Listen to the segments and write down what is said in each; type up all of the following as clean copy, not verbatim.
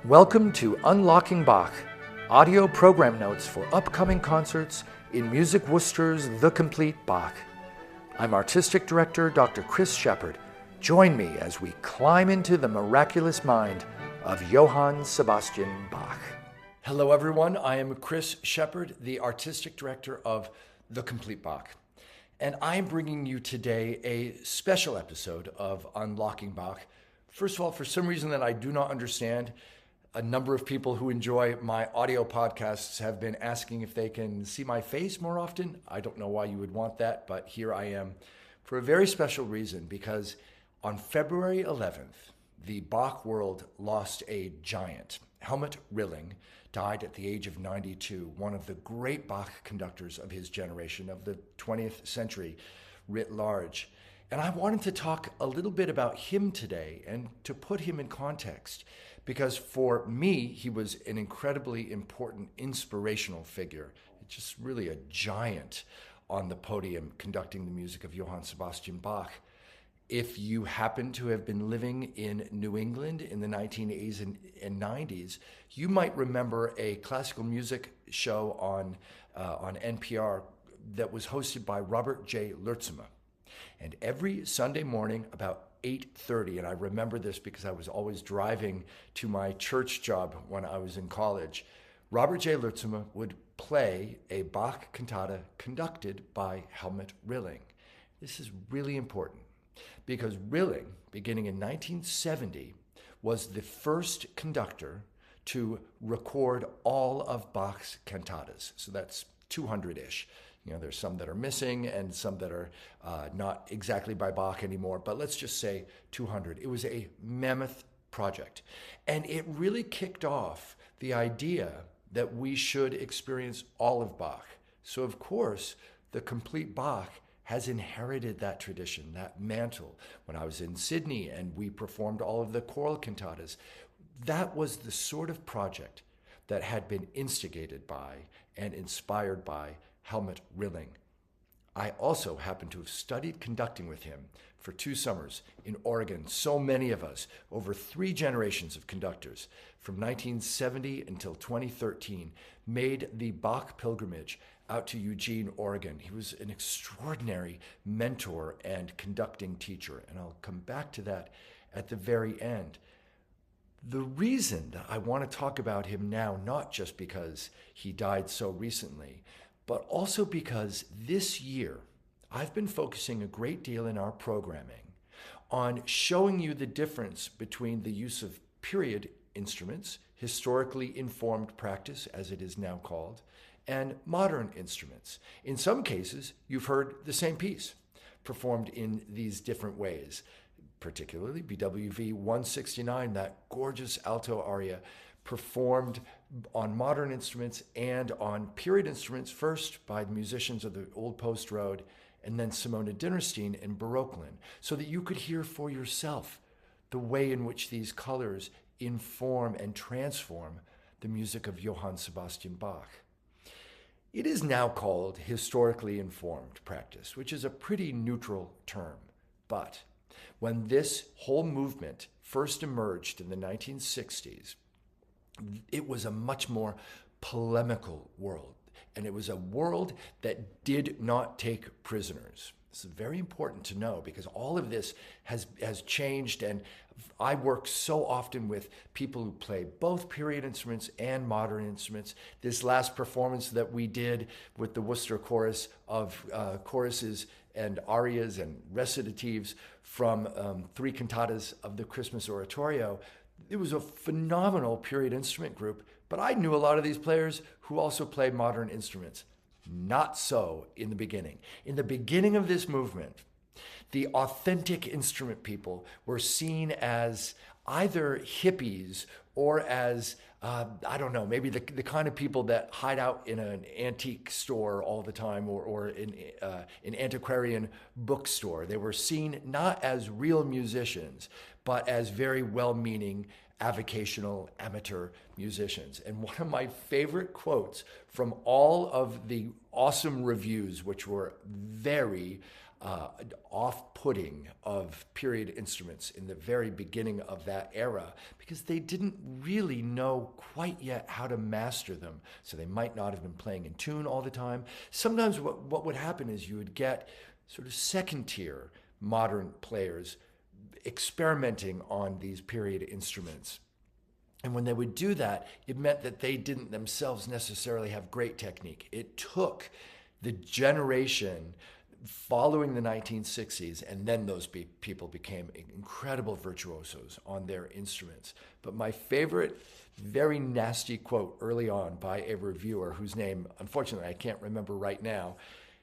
Welcome to Unlocking Bach, audio program notes for upcoming concerts in Music Worcester's The Complete Bach. I'm Artistic Director Dr. Chris Shepard. Join me as we climb into the miraculous mind of Johann Sebastian Bach. Hello everyone, I am Chris Shepard, the Artistic Director of The Complete Bach. And I'm bringing you today a special episode of Unlocking Bach. First of all, for some reason that I do not understand, a number of people who enjoy my audio podcasts have been asking if they can see my face more often. I don't know why you would want that, but here I am for a very special reason, because on February 11th, the Bach world lost a giant. Helmuth Rilling died at the age of 92, one of the great Bach conductors of his generation, of the 20th century writ large. And I wanted to talk a little bit about him today and to put him in context, because for me, he was an incredibly important inspirational figure. Just really a giant on the podium conducting the music of Johann Sebastian Bach. If you happen to have been living in New England in the 1980s and 90s, you might remember a classical music show on NPR that was hosted by Robert J. Lurtzema. And every Sunday morning about 8:30, and I remember this because I was always driving to my church job when I was in college, Robert J. Lurtzema would play a Bach cantata conducted by Helmuth Rilling. This is really important because Rilling, beginning in 1970, was the first conductor to record all of Bach's cantatas. So that's 200-ish. You know, there's some that are missing and some that are not exactly by Bach anymore, but let's just say 200. It was a mammoth project. And it really kicked off the idea that we should experience all of Bach. So of course, the Complete Bach has inherited that tradition, that mantle. When I was in Sydney and we performed all of the choral cantatas, that was the sort of project that had been instigated by and inspired by Helmuth Rilling. I also happen to have studied conducting with him for 2 summers in Oregon. So many of us, over 3 generations of conductors, from 1970 until 2013, made the Bach pilgrimage out to Eugene, Oregon. He was an extraordinary mentor and conducting teacher, and I'll come back to that at the very end. The reason that I want to talk about him now, not just because he died so recently, but also because this year I've been focusing a great deal in our programming on showing you the difference between the use of period instruments, historically informed practice as it is now called, and modern instruments. In some cases, you've heard the same piece performed in these different ways, particularly BWV 169, that gorgeous alto aria performed on modern instruments and on period instruments, first by the musicians of the Old Post Road and then Simona Dinnerstein in Baroqueland, so that you could hear for yourself the way in which these colors inform and transform the music of Johann Sebastian Bach. It is now called historically informed practice, which is a pretty neutral term, but when this whole movement first emerged in the 1960s, it was a much more polemical world, and it was a world that did not take prisoners. This is very important to know because all of this has changed, and I work so often with people who play both period instruments and modern instruments. This last performance that we did with the Worcester chorus of choruses and arias and recitatives from 3 cantatas of the Christmas Oratorio, it was a phenomenal period instrument group, but I knew a lot of these players who also played modern instruments. Not so in the beginning. In the beginning of this movement, the authentic instrument people were seen as either hippies or as, I don't know, maybe the kind of people that hide out in an antique store all the time or in an antiquarian bookstore. They were seen not as real musicians, but as very well-meaning avocational amateur musicians. And one of my favorite quotes from all of the awesome reviews, which were very off-putting of period instruments in the very beginning of that era because they didn't really know quite yet how to master them. So they might not have been playing in tune all the time. Sometimes what would happen is you would get sort of second-tier modern players experimenting on these period instruments. And when they would do that, it meant that they didn't themselves necessarily have great technique. It took the generation following the 1960s, and then those people became incredible virtuosos on their instruments. But my favorite, very nasty quote early on by a reviewer whose name, unfortunately, I can't remember right now,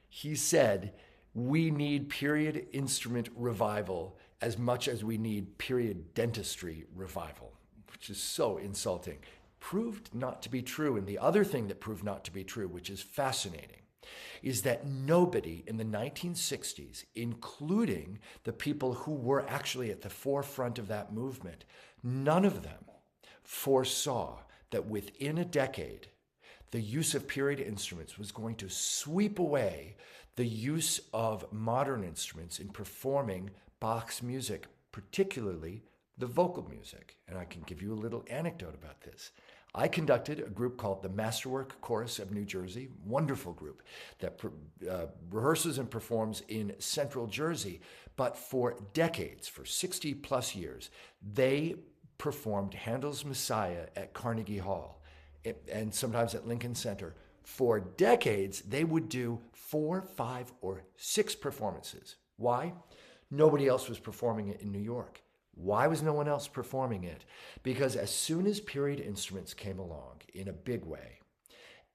he said, "We need period instrument revival as much as we need period dentistry revival," which is so insulting. Proved not to be true. And the other thing that proved not to be true, which is fascinating, is that nobody in the 1960s, including the people who were actually at the forefront of that movement, none of them foresaw that within a decade, the use of period instruments was going to sweep away the use of modern instruments in performing Bach's music, particularly the vocal music. And I can give you a little anecdote about this. I conducted a group called the Masterwork Chorus of New Jersey, wonderful group that rehearses and performs in Central Jersey. But for decades, for 60 plus years, they performed Handel's Messiah at Carnegie Hall and sometimes at Lincoln Center. For decades, they would do 4, 5, or 6 performances. Why? Nobody else was performing it in New York. Why was no one else performing it? Because as soon as period instruments came along in a big way,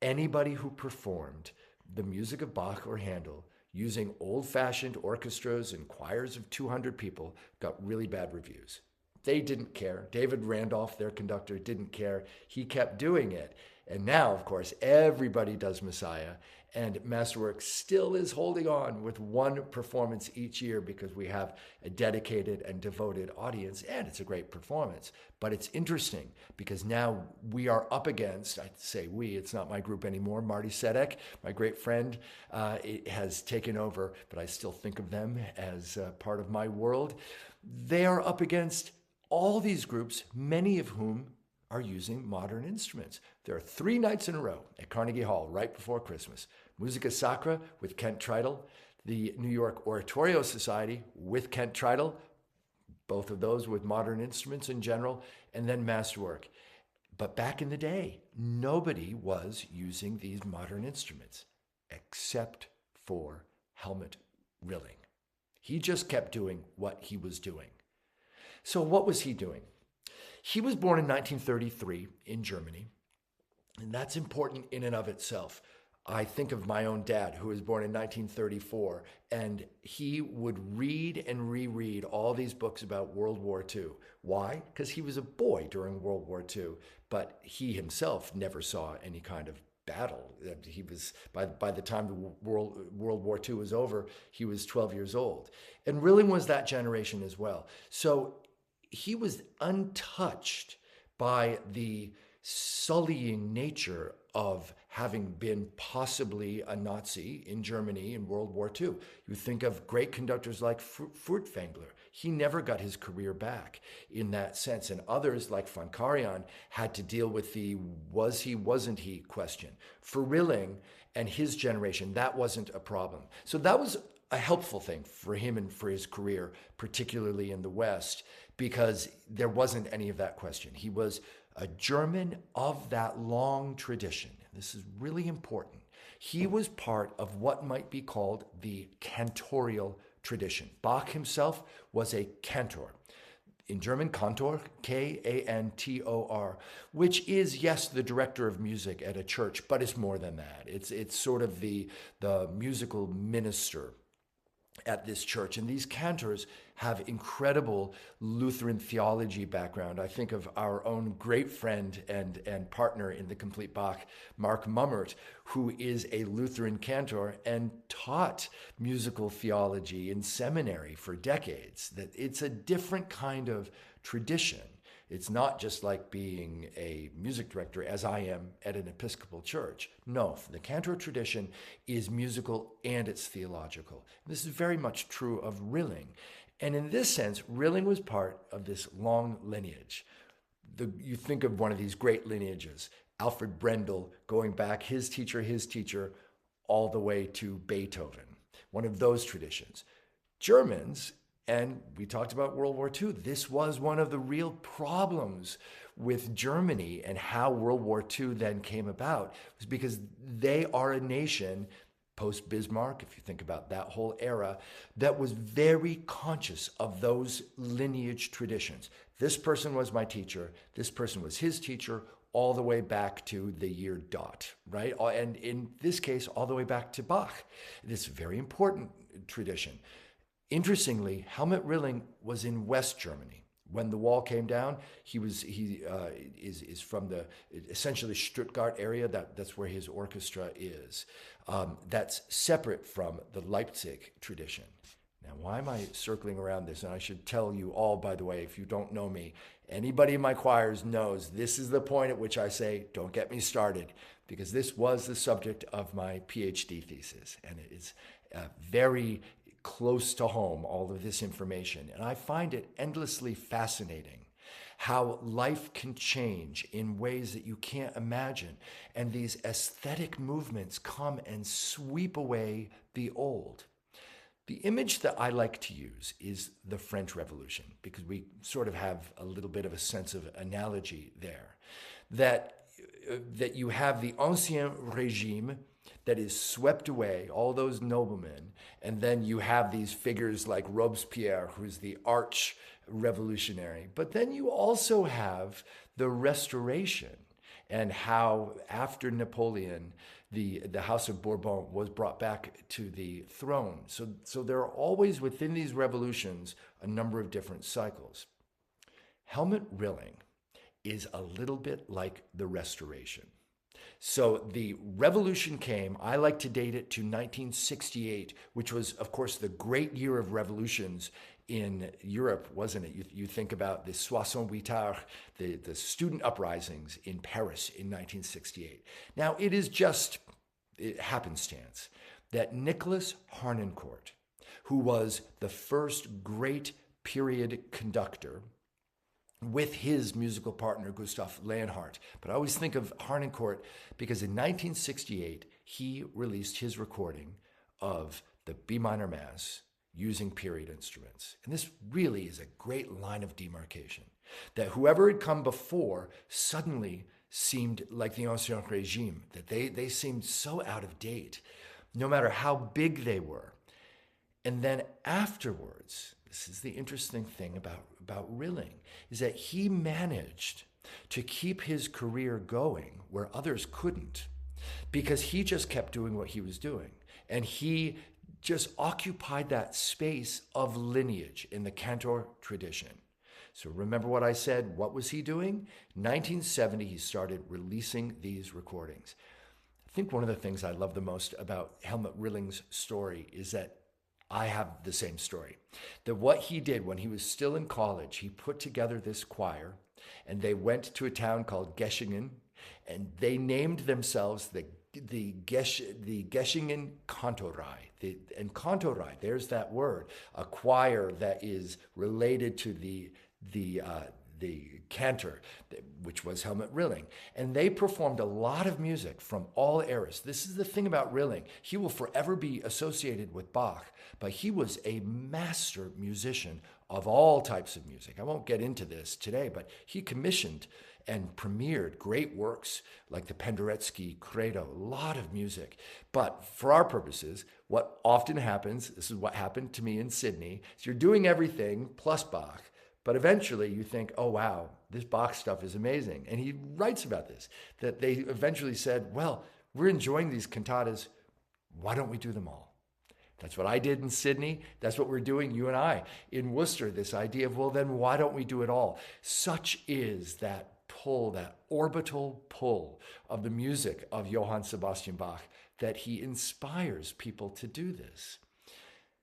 anybody who performed the music of Bach or Handel using old-fashioned orchestras and choirs of 200 people got really bad reviews. They didn't care. David Randolph, their conductor, didn't care. He kept doing it. And now, of course, everybody does Messiah, and Masterwork still is holding on with one performance each year because we have a dedicated and devoted audience, and it's a great performance. But it's interesting because now we are up against, I say we, it's not my group anymore, Marty Sedek, my great friend, has taken over, but I still think of them as part of my world. They are up against all these groups, many of whom are using modern instruments. There are 3 nights in a row at Carnegie Hall right before Christmas. Musica Sacra with Kent Trital, the New York Oratorio Society with Kent Trital, both of those with modern instruments in general, and then Masterwork. But back in the day, nobody was using these modern instruments except for Helmuth Rilling. He just kept doing what he was doing. So what was he doing? He was born in 1933 in Germany, and that's important in and of itself. I think of my own dad, who was born in 1934, and he would read and reread all these books about World War II. Why? Because he was a boy during World War II, but he himself never saw any kind of battle. He was, by the time the World War II was over, he was 12 years old. And Rilling was that generation as well. So he was untouched by the sullying nature of having been possibly a Nazi in Germany in World War II. You think of great conductors like Furtwängler. He never got his career back in that sense. And others like von Karajan had to deal with the was he, wasn't he question. For Rilling and his generation, that wasn't a problem. So that was a helpful thing for him and for his career, particularly in the West, because there wasn't any of that question. He was a German of that long tradition. This is really important. He was part of what might be called the cantorial tradition. Bach himself was a cantor. In German, Kantor, K-A-N-T-O-R, which is, yes, the director of music at a church, but it's more than that. It's sort of the musical minister at this church. And these cantors have incredible Lutheran theology background. I think of our own great friend and partner in the Complete Bach, Mark Mummert, who is a Lutheran cantor and taught musical theology in seminary for decades. That it's a different kind of tradition It's not just like being a music director as I am at an Episcopal church. No, the cantor tradition is musical and it's theological. This is very much true of Rilling. And in this sense, Rilling was part of this long lineage. You think of one of these great lineages, Alfred Brendel going back, his teacher, all the way to Beethoven, one of those traditions. Germans, and we talked about World War II, this was one of the real problems with Germany and how World War II then came about, was because they are a nation, post-Bismarck, if you think about that whole era, that was very conscious of those lineage traditions. This person was my teacher, this person was his teacher, all the way back to the year dot, right? And in this case, all the way back to Bach. This very important tradition. Interestingly, Helmuth Rilling was in West Germany. When the wall came down, he is from the essentially Stuttgart area. That's where his orchestra is. That's separate from the Leipzig tradition. Now, why am I circling around this? And I should tell you all, by the way, if you don't know me, anybody in my choirs knows this is the point at which I say, don't get me started, because this was the subject of my PhD thesis. And it is very close to home, all of this information. And I find it endlessly fascinating how life can change in ways that you can't imagine. And these aesthetic movements come and sweep away the old. The image that I like to use is the French Revolution, because we sort of have a little bit of a sense of analogy there. That you have the Ancien Régime that is swept away, all those noblemen, and then you have these figures like Robespierre, who's the arch revolutionary. But then you also have the Restoration, and how after Napoleon, the House of Bourbon was brought back to the throne. So there are always within these revolutions a number of different cycles. Helmuth Rilling is a little bit like the Restoration. So the revolution came, I like to date it to 1968, which was, of course, the great year of revolutions in Europe, wasn't it? You think about the 68 Heures, the student uprisings in Paris in 1968. Now, it is just happenstance that Nicholas Harnoncourt, who was the first great period conductor, with his musical partner, Gustav Leonhardt. But I always think of Harnoncourt because in 1968, he released his recording of the B minor Mass using period instruments. And this really is a great line of demarcation, that whoever had come before suddenly seemed like the Ancien Régime, that they seemed so out of date, no matter how big they were. And then afterwards, this is the interesting thing about Rilling, is that he managed to keep his career going where others couldn't, because he just kept doing what he was doing. And he just occupied that space of lineage in the cantor tradition. So remember what I said, what was he doing? 1970, he started releasing these recordings. I think one of the things I love the most about Helmuth Rilling's story is that I have the same story. That what he did when he was still in college, he put together this choir, and they went to a town called Geschingen, and they named themselves the Geschingen Kantorei. And Kantorei, there's that word, a choir that is related to the cantor, which was Helmuth Rilling. And they performed a lot of music from all eras. This is the thing about Rilling. He will forever be associated with Bach, but he was a master musician of all types of music. I won't get into this today, but he commissioned and premiered great works like the Penderecki Credo, a lot of music. But for our purposes, what often happens, this is what happened to me in Sydney, is you're doing everything plus Bach, but eventually you think, oh, wow, this Bach stuff is amazing. And he writes about this, that they eventually said, well, we're enjoying these cantatas. Why don't we do them all? That's what I did in Sydney. That's what we're doing, you and I, in Worcester, this idea of, well, then why don't we do it all? Such is that pull, that orbital pull of the music of Johann Sebastian Bach, that he inspires people to do this.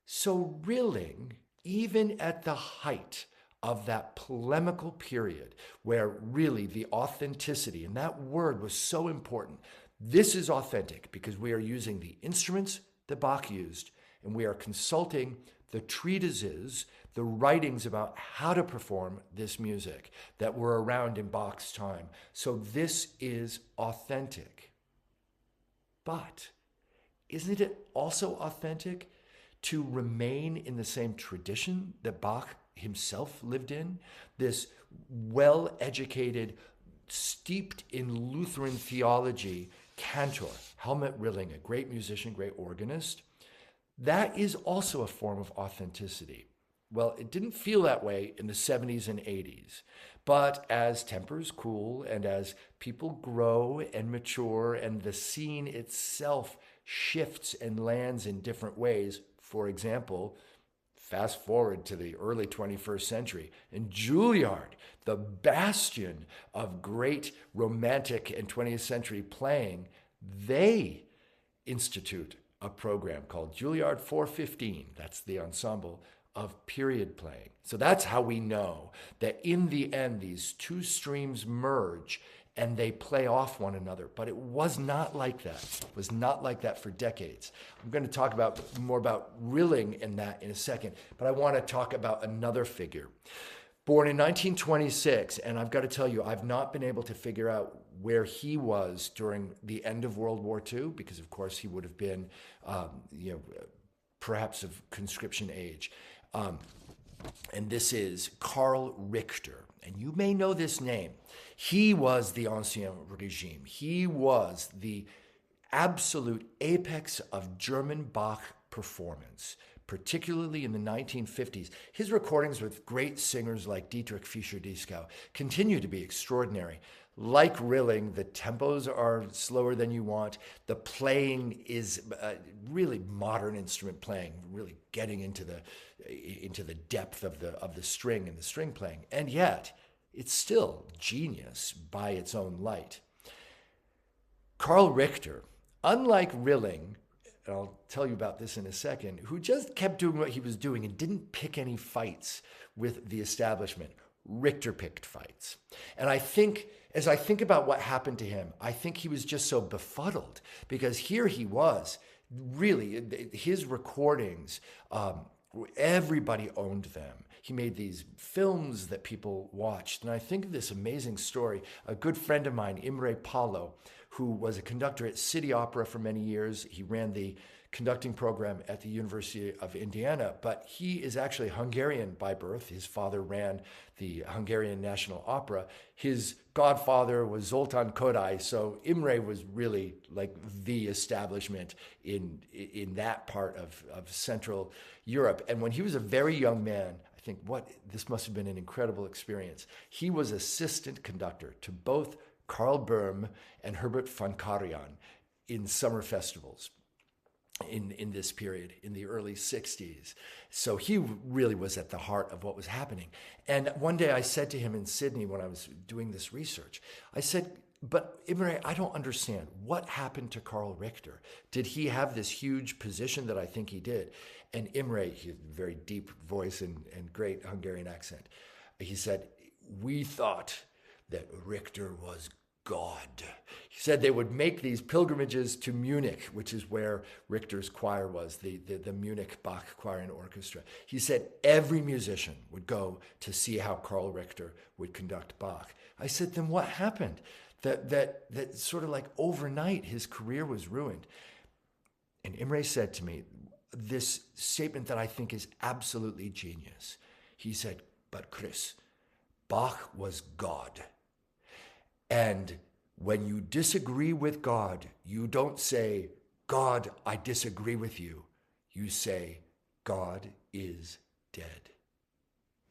So Rilling, even at the height of that polemical period where really the authenticity, and that word was so important. This is authentic because we are using the instruments that Bach used, and we are consulting the treatises, the writings about how to perform this music that were around in Bach's time. So this is authentic. But isn't it also authentic to remain in the same tradition that Bach himself lived in? This well-educated, steeped in Lutheran theology cantor, Helmuth Rilling, a great musician, great organist. That is also a form of authenticity. Well, it didn't feel that way in the 70s and 80s. But as tempers cool and as people grow and mature and the scene itself shifts and lands in different ways, for example, fast forward to the early 21st century, and Juilliard, the bastion of great romantic and 20th century playing, they institute a program called Juilliard 415. That's the ensemble of period playing. So that's how we know that in the end, these two streams merge and they play off one another. But it was not like that. It was not like that for decades. I'm going to talk more about Rilling in that in a second, but I want to talk about another figure. Born in 1926, and I've got to tell you, I've not been able to figure out where he was during the end of World War II, because of course he would have been, perhaps of conscription age. And this is Karl Richter. And you may know this name. He was the Ancien Regime. He was the absolute apex of German Bach performance, particularly in the 1950s. His recordings with great singers like Dietrich Fischer-Dieskau continue to be extraordinary. Like Rilling, the tempos are slower than you want. The playing is really modern instrument playing, really getting into the depth of the string and the string playing. And yet, it's still genius by its own light. Karl Richter, unlike Rilling, and I'll tell you about this in a second, who just kept doing what he was doing and didn't pick any fights with the establishment. Richter picked fights. And I think, as I think about what happened to him, I think he was just so befuddled because here he was, really, his recordings, everybody owned them. He made these films that people watched. And I think of this amazing story. A good friend of mine, Imre Palo, who was a conductor at City Opera for many years. He ran the conducting program at the University of Indiana, but he is actually Hungarian by birth. His father ran the Hungarian National Opera. His godfather was Zoltán Kodály, so Imre was really like the establishment in that part of Central Europe. And when he was a very young man, I think this must have been an incredible experience. He was assistant conductor to both Karl Böhm and Herbert von Karajan in summer festivals in this period, in the early 60s. So he really was at the heart of what was happening. And one day I said to him in Sydney when I was doing this research, I said, but Imre, I don't understand. What happened to Karl Richter? Did he have this huge position that I think he did? And Imre, he had a very deep voice and great Hungarian accent. He said, we thought that Richter was God. He said they would make these pilgrimages to Munich, which is where Richter's choir was, the Munich Bach Choir and Orchestra. He said every musician would go to see how Karl Richter would conduct Bach. I said, then what happened? That sort of like overnight his career was ruined. And Imre said to me this statement that I think is absolutely genius. He said, but Chris, Bach was God. And when you disagree with God, you don't say, God, I disagree with you. You say, God is dead.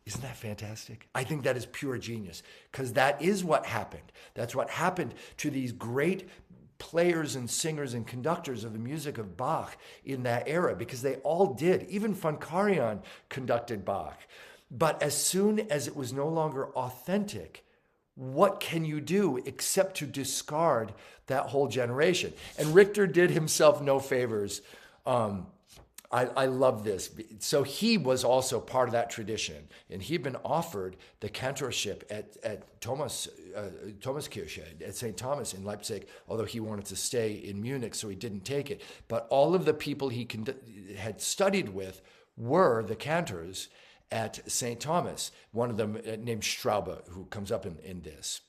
Isn't that fantastic? I think that is pure genius because that is what happened. That's what happened to these great players and singers and conductors of the music of Bach in that era because they all did. Even von Karajan conducted Bach. But as soon as it was no longer authentic, what can you do except to discard that whole generation? And Richter did himself no favors. I love this. So he was also part of that tradition, and he'd been offered the cantorship at Thomaskirche, at St. Thomas in Leipzig, although he wanted to stay in Munich, so he didn't take it. But all of the people he had studied with were the cantors at St. Thomas, one of them named Straube, who comes up in this.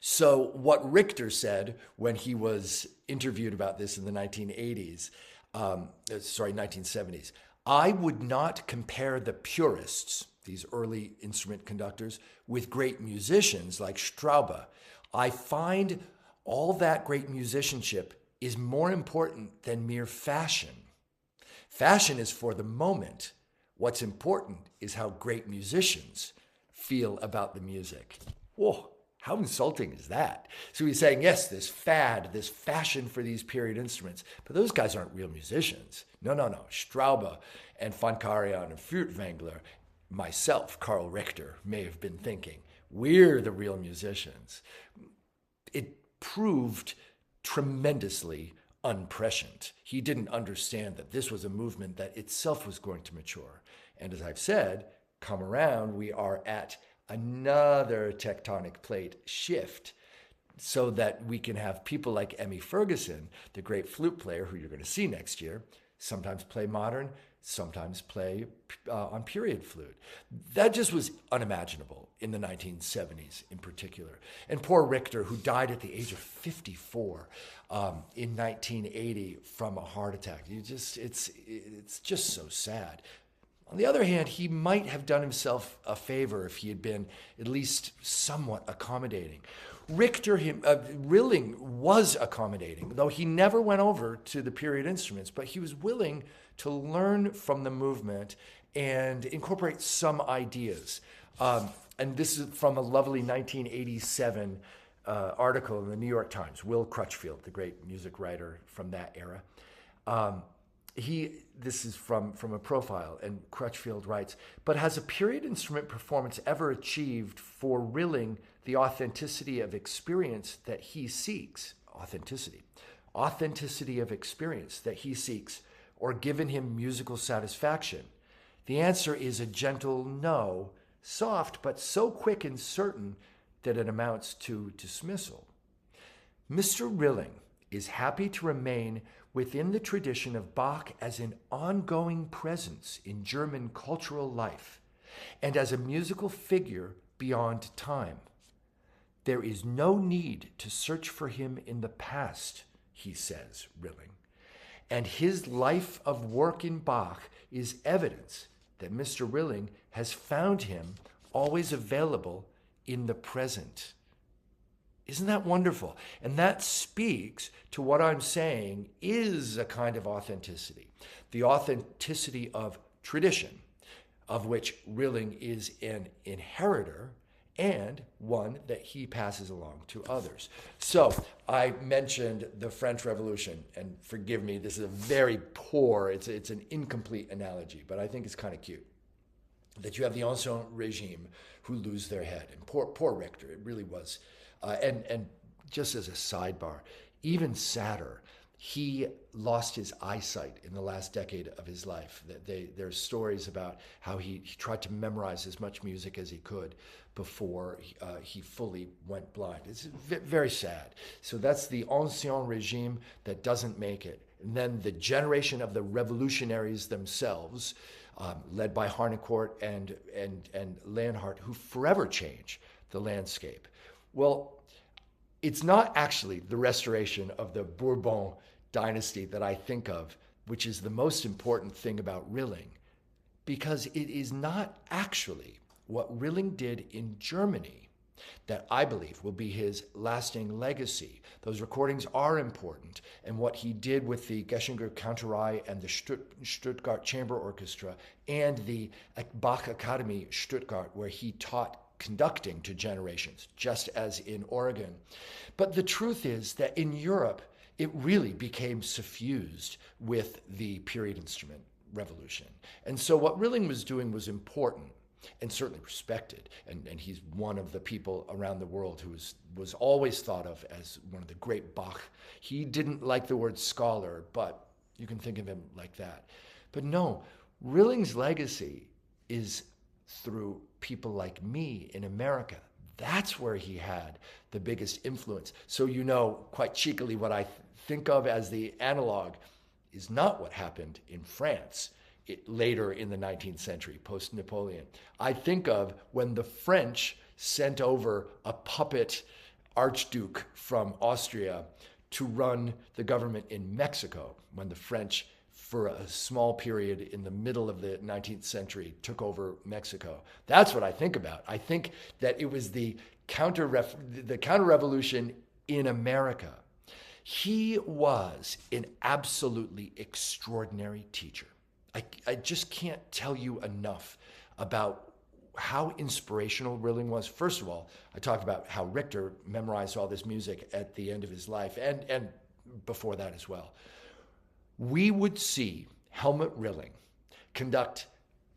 So what Richter said when he was interviewed about this in the 1970s, I would not compare the purists, these early instrument conductors, with great musicians like Straube. I find all that great musicianship is more important than mere fashion. Fashion is for the moment. What's important is how great musicians feel about the music. Whoa. How insulting is that? So he's saying, yes, this fad, this fashion for these period instruments, but those guys aren't real musicians. No. Straube and von Karajan and Furtwängler, myself, Karl Richter, may have been thinking, we're the real musicians. It proved tremendously unprescient. He didn't understand that this was a movement that itself was going to mature. And as I've said, come around, we are at another tectonic plate shift so that we can have people like Emmy Ferguson, the great flute player who you're going to see next year, sometimes play modern, sometimes play on period flute. That just was unimaginable in the 1970s in particular. And poor Richter, who died at the age of 54 in 1980 from a heart attack. It's just so sad. On the other hand, he might have done himself a favor if he had been at least somewhat accommodating. Rilling was accommodating, though he never went over to the period instruments, but he was willing to learn from the movement and incorporate some ideas. And this is from a lovely 1987 article in the New York Times. Will Crutchfield, the great music writer from that era. This is from a profile, and Crutchfield writes, but has a period instrument performance ever achieved for Rilling the authenticity of experience that he seeks? Authenticity of experience that he seeks, or given him musical satisfaction? The answer is a gentle no, soft, but so quick and certain that it amounts to dismissal. Mr. Rilling is happy to remain within the tradition of Bach as an ongoing presence in German cultural life and as a musical figure beyond time. There is no need to search for him in the past, he says, Rilling. And his life of work in Bach is evidence that Mr. Rilling has found him always available in the present. Isn't that wonderful? And that speaks to what I'm saying is a kind of authenticity. The authenticity of tradition, of which Rilling is an inheritor and one that he passes along to others. So I mentioned the French Revolution, and forgive me, this is a very poor, it's an incomplete analogy, but I think it's kind of cute. That you have the Ancien Regime who lose their head. And poor Richter, it really was. And just as a sidebar, even sadder, he lost his eyesight in the last decade of his life. There's stories about how he tried to memorize as much music as he could before he fully went blind. It's very sad. So that's the Ancien Regime that doesn't make it. And then the generation of the revolutionaries themselves, led by Harnoncourt and Leonhardt, who forever change the landscape. Well, it's not actually the restoration of the Bourbon dynasty that I think of, which is the most important thing about Rilling, because it is not actually what Rilling did in Germany that I believe will be his lasting legacy. Those recordings are important, and what he did with the Geschinger Kantorei and the Stuttgart Chamber Orchestra and the Bach Academy Stuttgart, where he taught conducting to generations, just as in Oregon. But the truth is that in Europe, it really became suffused with the period instrument revolution. And so what Rilling was doing was important and certainly respected. And he's one of the people around the world who was always thought of as one of the great Bach. He didn't like the word scholar, but You can think of him like that. But no, Rilling's legacy is through people like me in America. That's where he had the biggest influence. So you know, quite cheekily, what I think of as the analog is not what happened in France later in the 19th century, post-Napoleon. I think of when the French sent over a puppet archduke from Austria to run the government in Mexico, when the French, for a small period in the middle of the 19th century, took over Mexico. That's what I think about. I think that it was the counter-revolution in America. He was an absolutely extraordinary teacher. I just can't tell you enough about how inspirational Rilling was. First of all, I talked about how Richter memorized all this music at the end of his life and before that as well. We would see Helmuth Rilling conduct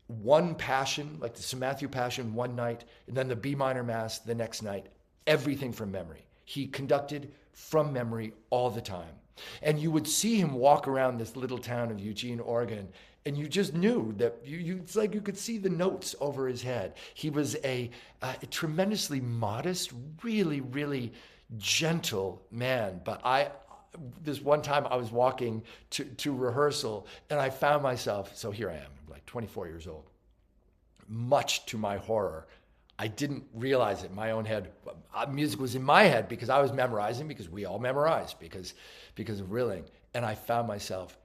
one Passion, like the St. Matthew Passion, one night, and then the B minor Mass the next night, everything from memory. He conducted from memory all the time. And you would see him walk around this little town of Eugene, Oregon, and you just knew that it's like you could see the notes over his head. He was a tremendously modest, really, really gentle man. But this one time I was walking to rehearsal, and I found myself, so here I am, like 24 years old. Much to my horror, I didn't realize it in my own head. Music was in my head because I was memorizing, because we all memorized, because of Rilling. And I found myself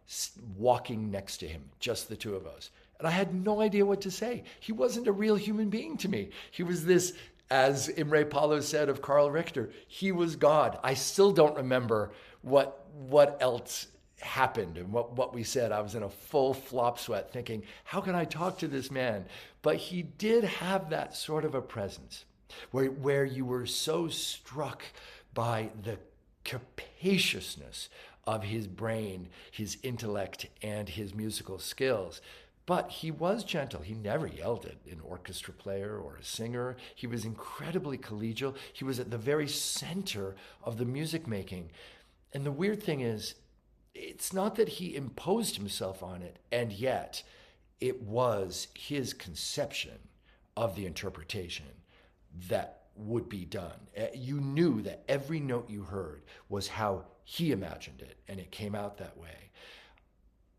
walking next to him, just the two of us. And I had no idea what to say. He wasn't a real human being to me. He was this, as Imre Paulo said of Carl Richter, he was God. I still don't remember what else happened and what we said. I was in a full flop sweat thinking, how can I talk to this man? But he did have that sort of a presence where you were so struck by the capaciousness of his brain, his intellect, and his musical skills. But he was gentle. He never yelled at an orchestra player or a singer. He was incredibly collegial. He was at the very center of the music making. And the weird thing is, it's not that he imposed himself on it, and yet it was his conception of the interpretation that would be done. You knew that every note you heard was how he imagined it, and it came out that way.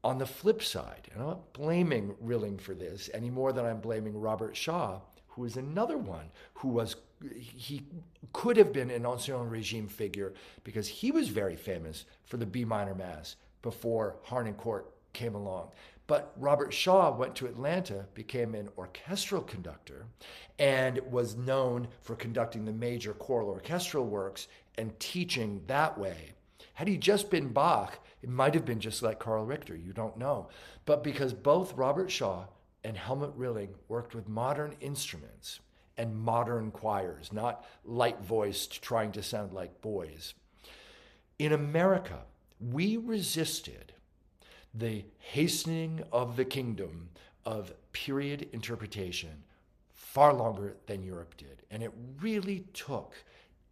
On the flip side, and I'm not blaming Rilling for this any more than I'm blaming Robert Shaw, who is another one he could have been an Ancien Regime figure, because he was very famous for the B minor Mass before Harnoncourt came along. But Robert Shaw went to Atlanta, became an orchestral conductor, and was known for conducting the major choral orchestral works and teaching that way. Had he just been Bach, it might have been just like Carl Richter, you don't know. But because both Robert Shaw and Helmuth Rilling worked with modern instruments and modern choirs, not light-voiced, trying to sound like boys. In America, we resisted the hastening of the kingdom of period interpretation far longer than Europe did. And it really took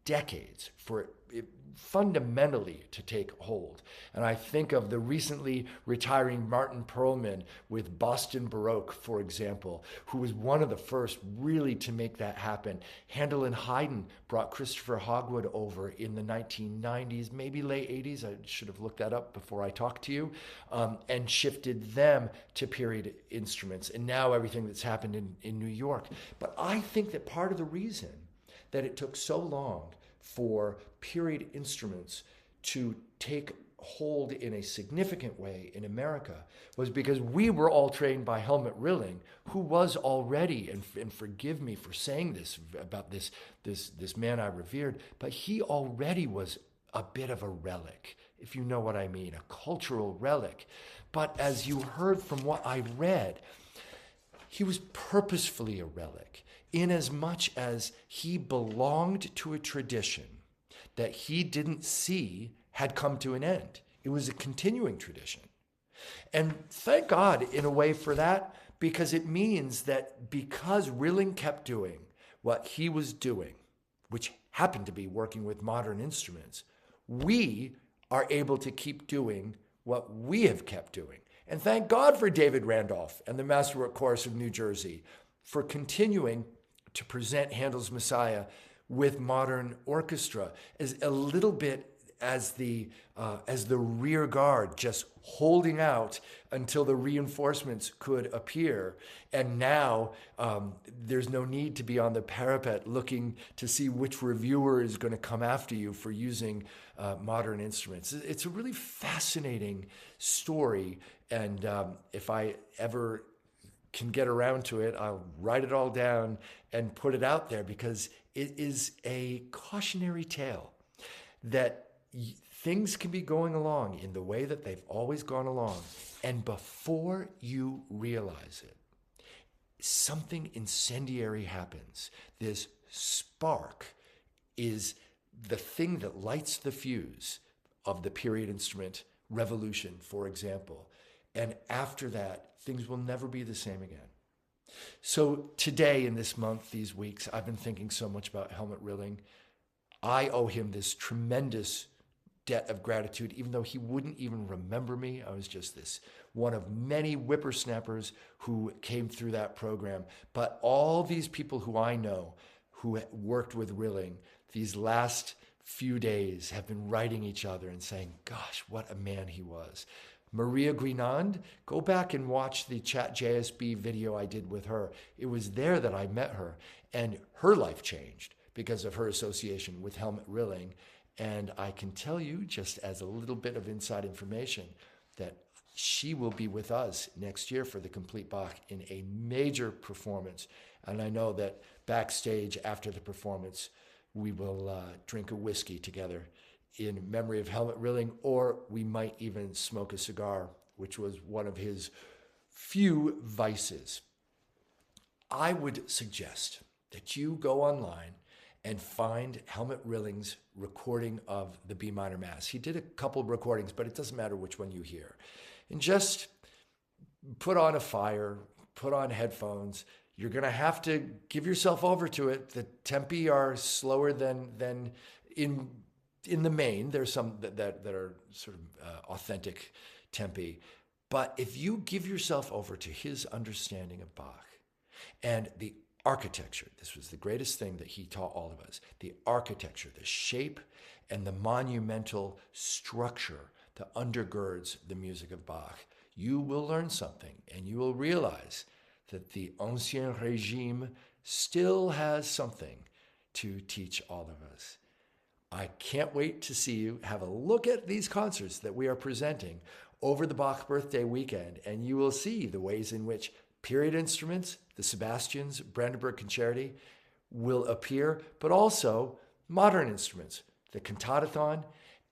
decades for it fundamentally to take hold. And I think of the recently retiring Martin Perlman with Boston Baroque, for example, who was one of the first really to make that happen. Handel and Haydn brought Christopher Hogwood over in the 1990s, maybe late 80s. I should have looked that up before I talked to you, and shifted them to period instruments. And now everything that's happened in New York. But I think that part of the reason that it took so long for period instruments to take hold in a significant way in America was because we were all trained by Helmuth Rilling, who was already, and forgive me for saying this about this man I revered, but he already was a bit of a relic, if you know what I mean, a cultural relic. But as you heard from what I read, he was purposefully a relic, in as much as he belonged to a tradition that he didn't see had come to an end. It was a continuing tradition. And thank God, in a way, for that, because it means that because Rilling kept doing what he was doing, which happened to be working with modern instruments, we are able to keep doing what we have kept doing. And thank God for David Randolph and the Masterwork Chorus of New Jersey for continuing to present Handel's Messiah with modern orchestra as a little bit as the rear guard, just holding out until the reinforcements could appear. And now there's no need to be on the parapet looking to see which reviewer is going to come after you for using modern instruments. It's a really fascinating story, and if I ever can get around to it, I'll write it all down and put it out there, because it is a cautionary tale that things can be going along in the way that they've always gone along. And before you realize it, something incendiary happens. This spark is the thing that lights the fuse of the period instrument revolution, for example. And after that, things will never be the same again. So today, in this month, these weeks, I've been thinking so much about Helmuth Rilling. I owe him this tremendous debt of gratitude, even though he wouldn't even remember me. I was just this one of many whippersnappers who came through that program. But all these people who I know who worked with Rilling these last few days have been writing each other and saying, gosh, what a man he was. Maria Guinand, go back and watch the Chat JSB video I did with her. It was there that I met her, and her life changed because of her association with Helmuth Rilling. And I can tell you, just as a little bit of inside information, that she will be with us next year for the Complete Bach in a major performance. And I know that backstage after the performance, we will drink a whiskey together in memory of Helmuth Rilling, or we might even smoke a cigar, which was one of his few vices. I would suggest that you go online and find Helmuth Rilling's recording of the B minor Mass. He did a couple of recordings, but it doesn't matter which one you hear. And just put on a fire, put on headphones. You're going to have to give yourself over to it. The tempi are slower than in the main. There's some that are sort of authentic tempi. But if you give yourself over to his understanding of Bach and the architecture, this was the greatest thing that he taught all of us, the architecture, the shape, and the monumental structure that undergirds the music of Bach, you will learn something, and you will realize that the Ancien Régime still has something to teach all of us. I can't wait to see you. Have a look at these concerts that we are presenting over the Bach birthday weekend, and you will see the ways in which period instruments, the Sebastians, Brandenburg Concerti, will appear, but also modern instruments, the cantatathon,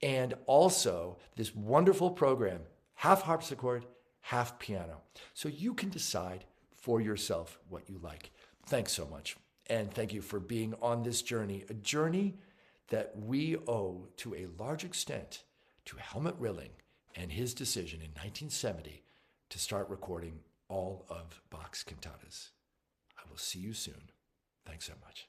and also this wonderful program, half harpsichord, half piano. So you can decide for yourself what you like. Thanks so much. And thank you for being on this journey, a journey that we owe to a large extent to Helmuth Rilling and his decision in 1970 to start recording all of Bach's cantatas. I will see you soon. Thanks so much.